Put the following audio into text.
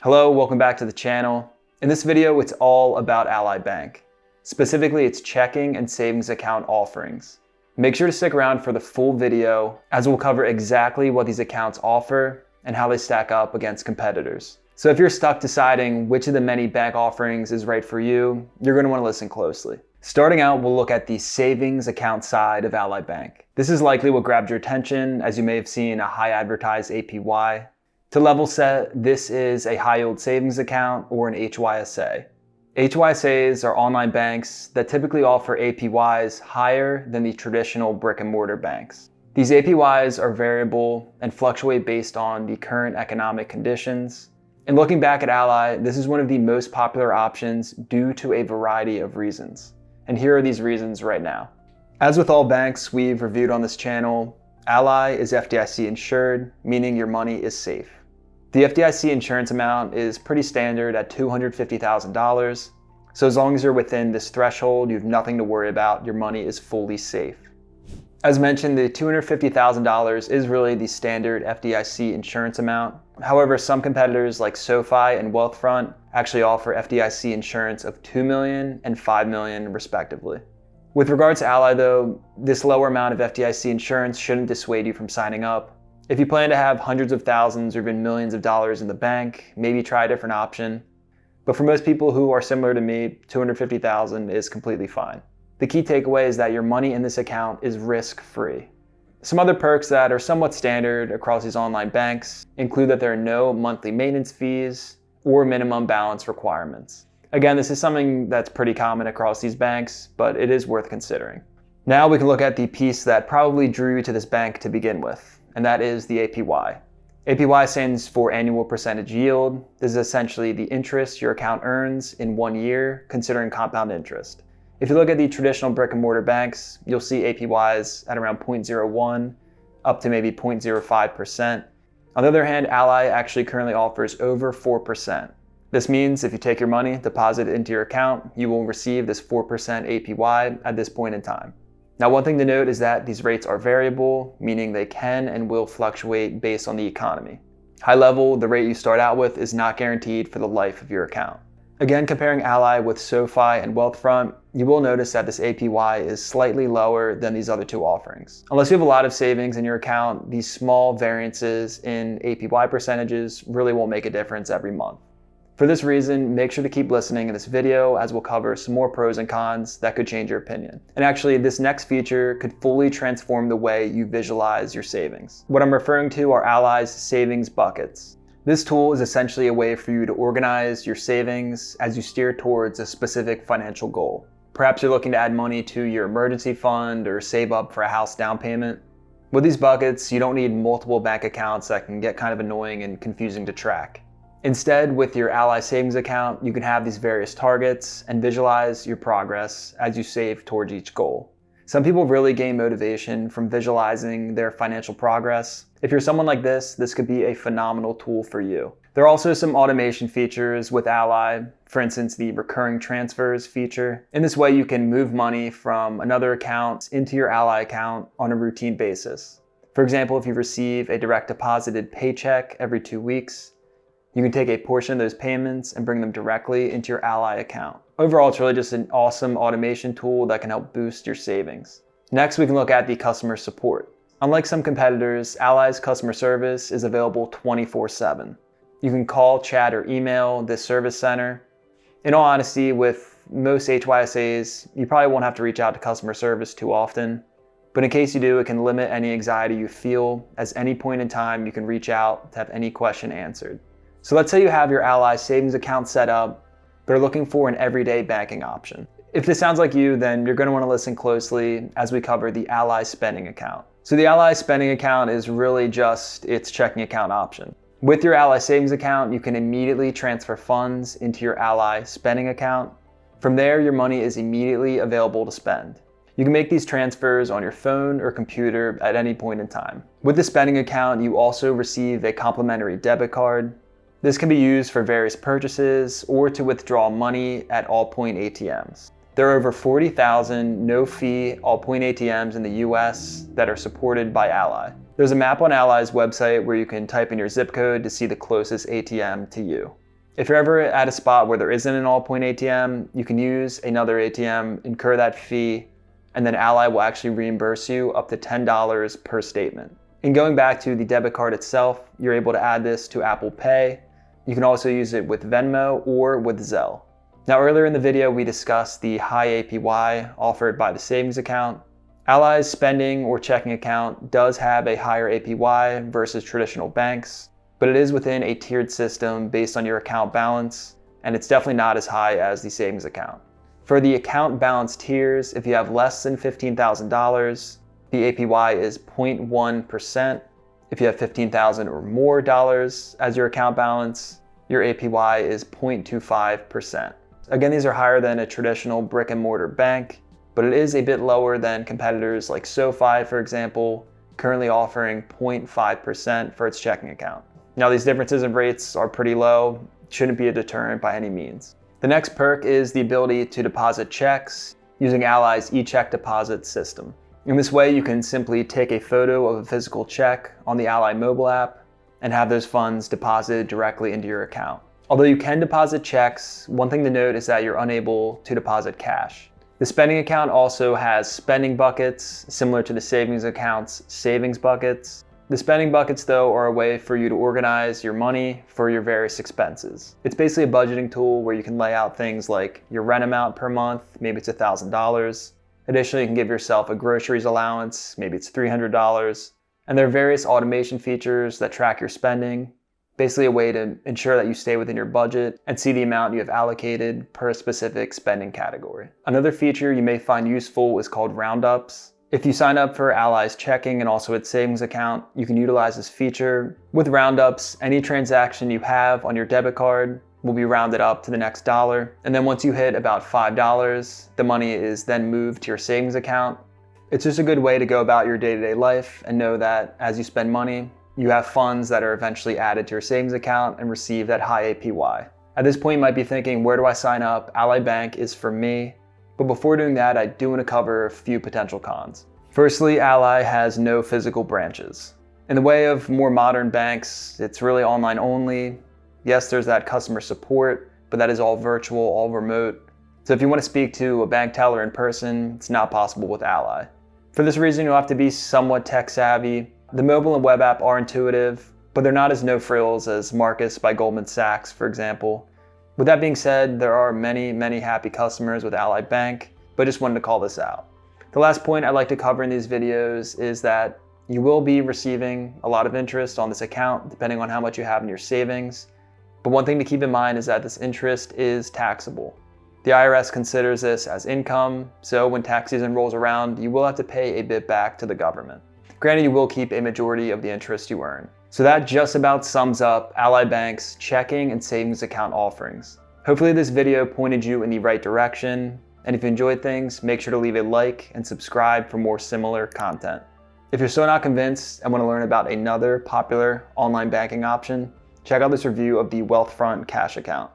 Hello, welcome back to the channel. In this video, it's all about Ally Bank, specifically its checking and savings account offerings. Make sure to stick around for the full video as we'll cover exactly what these accounts offer and how they stack up against competitors. So if you're stuck deciding which of the many bank offerings is right for you, you're going to want to listen closely. Starting out, we'll look at the savings account side of Ally Bank. This is likely what grabbed your attention, as you may have seen a high advertised APY. To level set, this is a high yield savings account or an HYSA. HYSAs are online banks that typically offer APYs higher than the traditional brick and mortar banks. These APYs are variable and fluctuate based on the current economic conditions. And looking back at Ally, this is one of the most popular options due to a variety of reasons. And here are these reasons right now. As with all banks we've reviewed on this channel, Ally is FDIC insured, meaning your money is safe. The FDIC insurance amount is pretty standard at $250,000, so as long as you're within this threshold, you have nothing to worry about, your money is fully safe. As mentioned, the $250,000 is really the standard FDIC insurance amount. However, some competitors like SoFi and Wealthfront actually offer FDIC insurance of $2 million and $5 million respectively. With regards to Ally though, this lower amount of FDIC insurance shouldn't dissuade you from signing up. If you plan to have hundreds of thousands or even millions of dollars in the bank, maybe try a different option. But for most people who are similar to me, $250,000 is completely fine. The key takeaway is that your money in this account is risk-free. Some other perks that are somewhat standard across these online banks include that there are no monthly maintenance fees or minimum balance requirements. Again, this is something that's pretty common across these banks, but it is worth considering. Now we can look at the piece that probably drew you to this bank to begin with, and that is the APY. APY stands for annual percentage yield. This is essentially the interest your account earns in 1 year, considering compound interest. If you look at the traditional brick and mortar banks, you'll see APYs at around 0.01 up to maybe 0.05%. On the other hand, Ally actually currently offers over 4%. This means if you take your money, deposit it into your account, you will receive this 4% APY at this point in time. Now, one thing to note is that these rates are variable, meaning they can and will fluctuate based on the economy. High level, the rate you start out with is not guaranteed for the life of your account. Again, comparing Ally with SoFi and Wealthfront, you will notice that this APY is slightly lower than these other two offerings. Unless you have a lot of savings in your account, these small variances in APY percentages really won't make a difference every month. For this reason, make sure to keep listening in this video as we'll cover some more pros and cons that could change your opinion. And actually, this next feature could fully transform the way you visualize your savings. What I'm referring to are Ally's savings buckets. This tool is essentially a way for you to organize your savings as you steer towards a specific financial goal. Perhaps you're looking to add money to your emergency fund or save up for a house down payment. With these buckets, you don't need multiple bank accounts that can get kind of annoying and confusing to track. Instead, with your Ally savings account, you can have these various targets and visualize your progress as you save towards each goal. Some people really gain motivation from visualizing their financial progress. If you're someone like this could be a phenomenal tool for you. There are also some automation features with Ally, for instance, the recurring transfers feature. In this way, you can move money from another account into your Ally account on a routine basis. For example, if you receive a direct deposited paycheck every 2 weeks, you can take a portion of those payments and bring them directly into your Ally account. Overall, it's really just an awesome automation tool that can help boost your savings. Next, we can look at the customer support. Unlike some competitors, Ally's customer service is available 24/7. You can call, chat, or email this service center. In all honesty, with most HYSAs, you probably won't have to reach out to customer service too often. But in case you do, it can limit any anxiety you feel, as any point in time you can reach out to have any question answered. So let's say you have your Ally savings account set up, but are looking for an everyday banking option. If this sounds like you, then you're going to want to listen closely as we cover the Ally spending account. So the Ally spending account is really just its checking account option. With your Ally savings account, you can immediately transfer funds into your Ally spending account. From there, your money is immediately available to spend. You can make these transfers on your phone or computer at any point in time. With the spending account, you also receive a complimentary debit card. This can be used for various purchases or to withdraw money at all-point ATMs. There are over 40,000 no-fee all-point ATMs in the US that are supported by Ally. There's a map on Ally's website where you can type in your zip code to see the closest ATM to you. If you're ever at a spot where there isn't an all-point ATM, you can use another ATM, incur that fee, and then Ally will actually reimburse you up to $10 per statement. And going back to the debit card itself, you're able to add this to Apple Pay. You can also use it with Venmo or with Zelle. Now, earlier in the video, we discussed the high APY offered by the savings account. Ally's spending or checking account does have a higher APY versus traditional banks, but it is within a tiered system based on your account balance, and it's definitely not as high as the savings account. For the account balance tiers, if you have less than $15,000, the APY is 0.1%. If you have $15,000 or more as your account balance, your APY is 0.25%. Again, these are higher than a traditional brick and mortar bank, but it is a bit lower than competitors like SoFi, for example, currently offering 0.5% for its checking account. Now, these differences in rates are pretty low, shouldn't be a deterrent by any means. The next perk is the ability to deposit checks using Ally's e-check deposit system. In this way, you can simply take a photo of a physical check on the Ally mobile app and have those funds deposited directly into your account. Although you can deposit checks, one thing to note is that you're unable to deposit cash. The spending account also has spending buckets, similar to the savings account's savings buckets. The spending buckets, though, are a way for you to organize your money for your various expenses. It's basically a budgeting tool where you can lay out things like your rent amount per month, maybe it's $1,000. Additionally, you can give yourself a groceries allowance, maybe it's $300. And there are various automation features that track your spending, basically a way to ensure that you stay within your budget and see the amount you have allocated per specific spending category. Another feature you may find useful is called roundups. If you sign up for Ally's checking and also its savings account, you can utilize this feature. With roundups, any transaction you have on your debit card will be rounded up to the next dollar. And then once you hit about $5, the money is then moved to your savings account. It's just a good way to go about your day-to-day life and know that as you spend money, you have funds that are eventually added to your savings account and receive that high APY. At this point, you might be thinking, where do I sign up? Ally Bank is for me. But before doing that, I do want to cover a few potential cons. Firstly, Ally has no physical branches. In the way of more modern banks, it's really online only. Yes, there's that customer support, but that is all virtual, all remote. So if you want to speak to a bank teller in person, it's not possible with Ally. For this reason, you'll have to be somewhat tech savvy. The mobile and web app are intuitive, but they're not as no frills as Marcus by Goldman Sachs, for example. With that being said, there are many, many happy customers with Ally Bank, but just wanted to call this out. The last point I'd like to cover in these videos is that you will be receiving a lot of interest on this account, depending on how much you have in your savings. But one thing to keep in mind is that this interest is taxable. The IRS considers this as income, so when tax season rolls around, you will have to pay a bit back to the government. Granted, you will keep a majority of the interest you earn. So that just about sums up Ally Bank's checking and savings account offerings. Hopefully this video pointed you in the right direction, and if you enjoyed things, make sure to leave a like and subscribe for more similar content. If you're still not convinced and want to learn about another popular online banking option, check out this review of the Wealthfront Cash account.